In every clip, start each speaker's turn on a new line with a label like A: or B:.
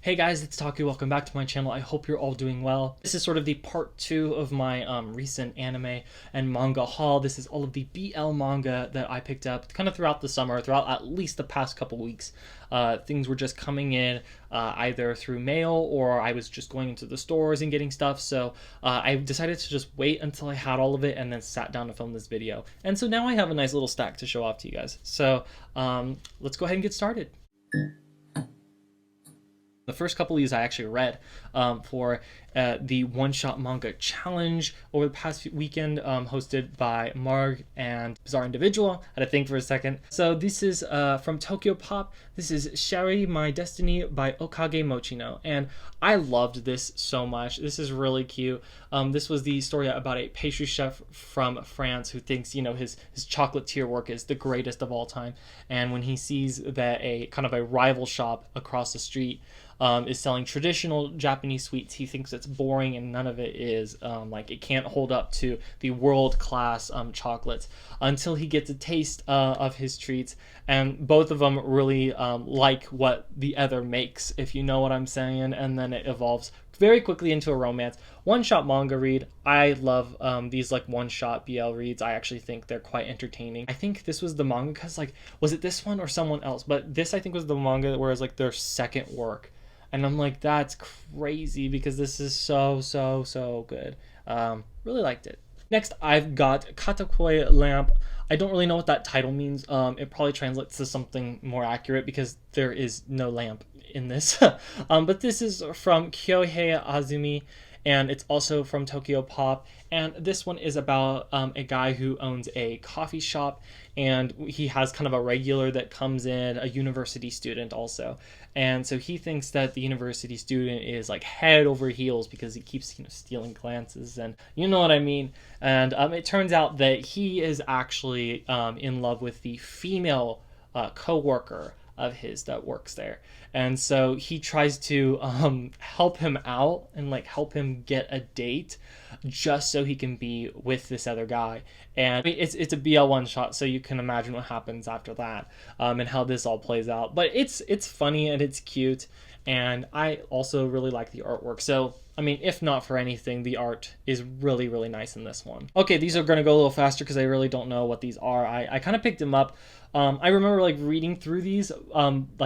A: Hey guys, it's Taku. Welcome back to my channel. I hope you're all doing well. This is sort of the part 2 of my recent anime and manga haul. This is all of the BL manga that I picked up kind of throughout the summer, throughout at least the past couple weeks. Things were just coming in either through mail or I was just going into the stores and getting stuff. So I decided to just wait until I had all of it and then sat down to film this video. And so now I have a nice little stack to show off to you guys. So let's go ahead and get started. The first couple of these I actually read for the one-shot manga challenge over the past weekend, hosted by Marg and Bizarre Individual. I had to think for a second. So this is from TokyoPop. This is Shari My Destiny by Okage Mochino, and I loved this so much. This is really cute. This was the story about a pastry chef from France who thinks, his chocolatier work is the greatest of all time, and when he sees that a kind of a rival shop across the street is selling traditional Japanese sweets, he thinks it's boring and none of it is. It can't hold up to the world-class chocolates until he gets a taste of his treats, and both of them really like what the other makes, if you know what I'm saying, and then it evolves very quickly into a romance. One-shot manga read. I love these one-shot BL reads. I actually think they're quite entertaining. I think this was the manga because was it this one or someone else? But this I think was the manga where it's their second work. And I'm like, that's crazy because this is so good. Really liked it. Next, I've got Katakoi Lamp. I don't really know what that title means. It probably translates to something more accurate because there is no lamp in this. But this is from Kyohei Azumi, and it's also from TokyoPop. And this one is about a guy who owns a coffee shop, and he has kind of a regular that comes in, a university student also. And so he thinks that the university student is head over heels because he keeps stealing glances, and you know what I mean. And it turns out that he is actually in love with the female co-worker of his that works there, and so he tries to help him out and help him get a date just so he can be with this other guy. And it's a BL one shot, so you can imagine what happens after that, and how this all plays out. But it's funny and it's cute, and I also really like the artwork. So I mean, if not for anything, the art is really nice in this one. Okay, these are going to go a little faster because I really don't know what these are. I kind of picked them up. I remember reading through these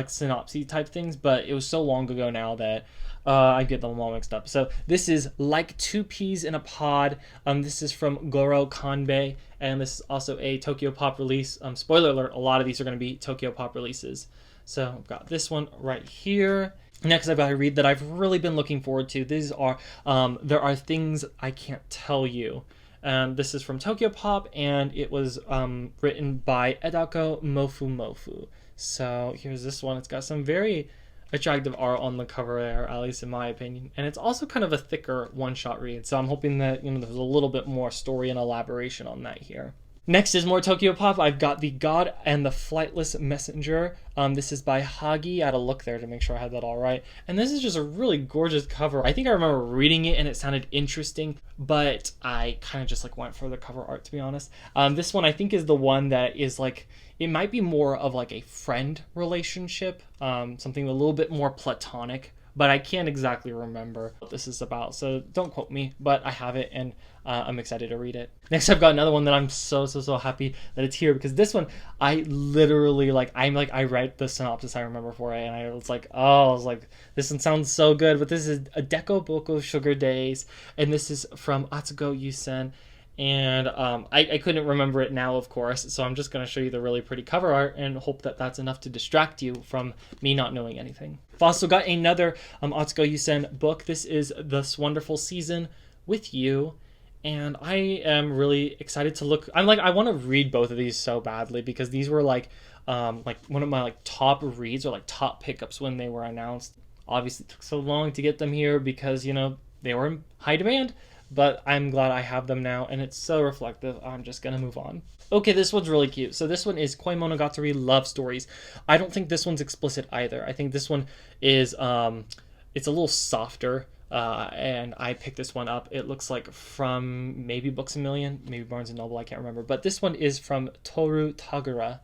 A: synopsis type things, but it was so long ago now that I get them all mixed up. So this is Like Two Peas in a Pod. This is from Goro Kanbei, and this is also a TokyoPop release. Spoiler alert, a lot of these are going to be TokyoPop releases. So I've got this one right here. Next, I've got a read that I've really been looking forward to. These are There Are Things I Can't Tell You. This is from TokyoPop, and it was written by Edako Mofu. So here's this one. It's got some very attractive art on the cover there, at least in my opinion. And it's also kind of a thicker one-shot read. So I'm hoping that there's a little bit more story and elaboration on that here. Next is more TokyoPop. I've got The God and the Flightless Messenger. This is by Hagi. I had to look there to make sure I had that all right. And this is just a really gorgeous cover. I think I remember reading it and it sounded interesting, but I kind of just went for the cover art, to be honest. This one I think is the one that is it might be more of a friend relationship, something a little bit more platonic, but I can't exactly remember what this is about, so don't quote me, but I have it, and I'm excited to read it. Next, I've got another one that I'm so happy that it's here, because this one, I literally, I read the synopsis I remember for it, and I was this one sounds so good, but this is a Deko Boko Sugar Days, and this is from Atsugo Yusen, and I couldn't remember it now, of course, so I'm just going to show you the really pretty cover art and hope that that's enough to distract you from me not knowing anything. I've also got another Atsugo Yusen book. This is This Wonderful Season with You, and I am really excited to look. I want to read both of these so badly because these were one of my top reads or top pickups when they were announced. Obviously, it took so long to get them here because they were in high demand. But I'm glad I have them now, and it's so reflective. I'm just gonna move on. Okay, this one's really cute. So this one is Koi Monogatari Love Stories. I don't think this one's explicit either. I think this one is, it's a little softer, and I picked this one up. It looks like from maybe Books A Million, maybe Barnes & Noble, I can't remember. But this one is from Toru Tagura.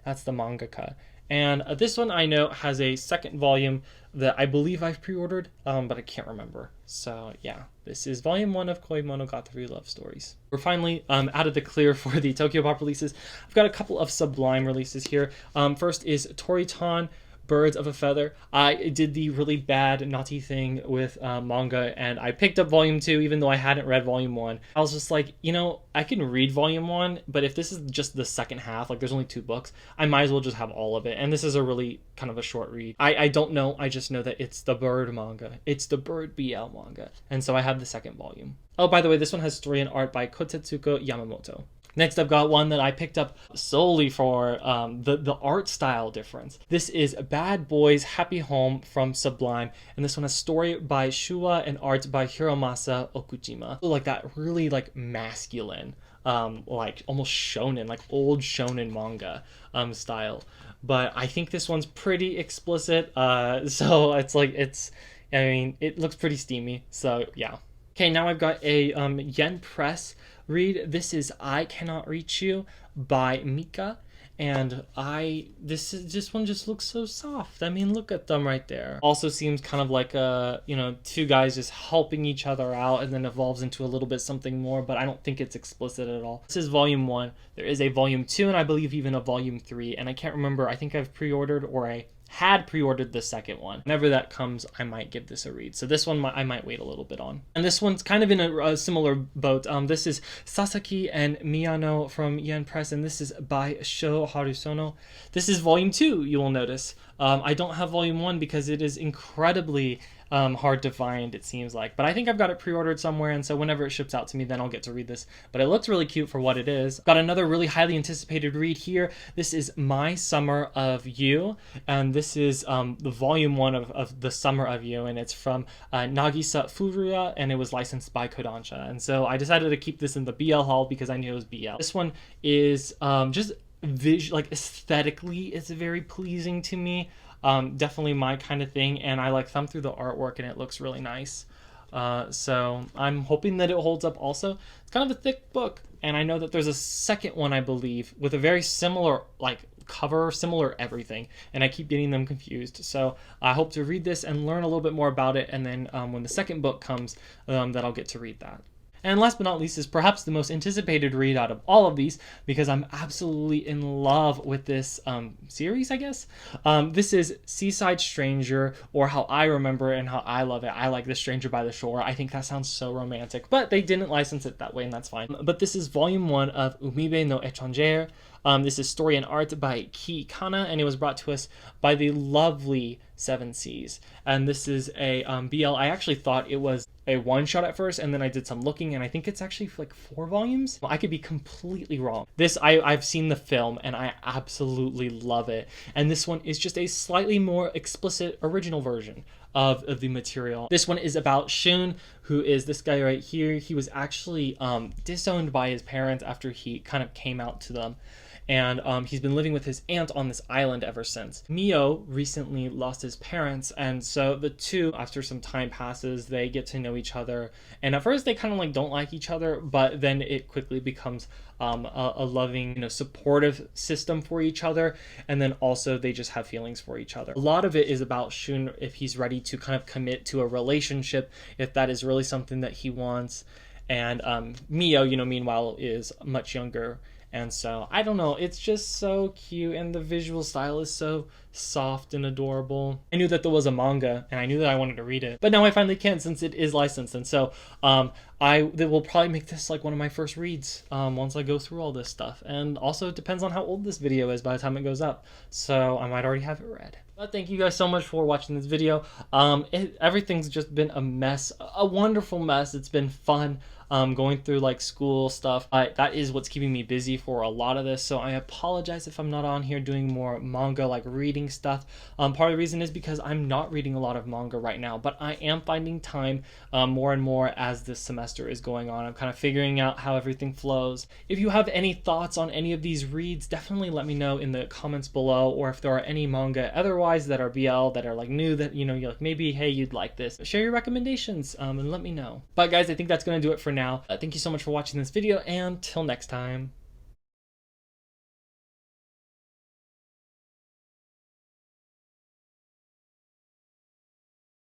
A: That's the mangaka. And this one I know has a second volume that I believe I've pre-ordered, but I can't remember. So yeah, this is volume 1 of Koi Monogatari Love Stories. We're finally out of the clear for the TokyoPop releases. I've got a couple of SuBLime releases here. First is Toriton, Birds of a Feather. I did the really bad naughty thing with manga, and I picked up volume 2 even though I hadn't read volume 1. I was just like, you know, I can read volume 1, but if this is just the second half, like there's only 2 books, I might as well just have all of it. And this is a really kind of a short read. I don't know, I just know that it's the bird manga. It's the bird BL manga. And so I have the second volume. Oh, by the way, this one has story and art by Kotetsuko Yamamoto. Next, I've got one that I picked up solely for the art style difference. This is Bad Boys Happy Home from SuBLime, and this one has story by Shuwa and art by Hiromasa Okujima. So like that really like masculine, like almost shonen, like old shonen manga style. But I think this one's pretty explicit, so it's like I mean, it looks pretty steamy. So yeah. Okay, now I've got a Yen Press read. This is I Cannot Reach You by Mika, and this one just looks so soft. I mean, look at them right there. Also seems kind of like two guys just helping each other out, and then evolves into a little bit something more, but I don't think it's explicit at all. This is volume 1. There is a volume 2, and I believe even a volume 3, and I can't remember. I think I've pre-ordered, or I had pre-ordered the second one. Whenever that comes, I might give this a read. So this one I might wait a little bit on. And this one's kind of in a similar boat. This is Sasaki and Miyano from Yen Press, and this is by Sho Harusono. This is volume 2, you will notice. I don't have volume 1 because it is incredibly hard to find, it seems like. But I think I've got it pre-ordered somewhere, and so whenever it ships out to me, then I'll get to read this. But it looks really cute for what it is. Got another really highly anticipated read here. This is My Summer of You, and this is the volume 1 of The Summer of You, and it's from Nagisa Furuya, and it was licensed by Kodansha. And so I decided to keep this in the BL haul because I knew it was BL. This one is just like aesthetically, it's very pleasing to me. Definitely my kind of thing, and I like thumb through the artwork and it looks really nice. So I'm hoping that it holds up also. It's kind of a thick book, and I know that there's a second one, I believe, with a very similar like cover, similar everything, and I keep getting them confused. So I hope to read this and learn a little bit more about it, and then when the second book comes, that I'll get to read that. And last but not least is perhaps the most anticipated read out of all of these, because I'm absolutely in love with this series, I guess. This is Seaside Stranger, or how I remember and how I love it. I like The Stranger by the Shore. I think that sounds so romantic, but they didn't license it that way, and that's fine. But this is volume 1 of Umibe no Étrangère. This is story and art by Ki Kana, and it was brought to us by the lovely Seven Seas. And this is a BL. I actually thought it was a one-shot at first, and then I did some looking, and I think it's actually like 4 volumes. I could be completely wrong. This, I've seen the film, and I absolutely love it. And this one is just a slightly more explicit original version of the material. This one is about Shun, who is this guy right here. He was actually disowned by his parents after he kind of came out to them. And he's been living with his aunt on this island ever since. Mio recently lost his parents, and so the two, after some time passes, they get to know each other. And at first they kind of like don't like each other, but then it quickly becomes a loving, supportive system for each other. And then also they just have feelings for each other. A lot of it is about Shun, if he's ready to kind of commit to a relationship, if that is really something that he wants. And Mio, meanwhile, is much younger. And so, I don't know, it's just so cute, and the visual style is so soft and adorable. I knew that there was a manga, and I knew that I wanted to read it, but now I finally can, since it is licensed. And so I will probably make this like one of my first reads once I go through all this stuff. And also it depends on how old this video is by the time it goes up, so I might already have it read. But thank you guys so much for watching this video. Everything's just been a mess, a wonderful mess. It's been fun. Going through like school stuff. That is what's keeping me busy for a lot of this, so I apologize if I'm not on here doing more manga like reading stuff. Part of the reason is because I'm not reading a lot of manga right now, but I am finding time more and more as this semester is going on. I'm kind of figuring out how everything flows. If you have any thoughts on any of these reads, definitely let me know in the comments below, or if there are any manga otherwise that are BL that are like new that you're like, maybe hey, you'd like this. Share your recommendations and let me know. But guys, I think that's gonna do it for now. Thank you so much for watching this video, and till next time.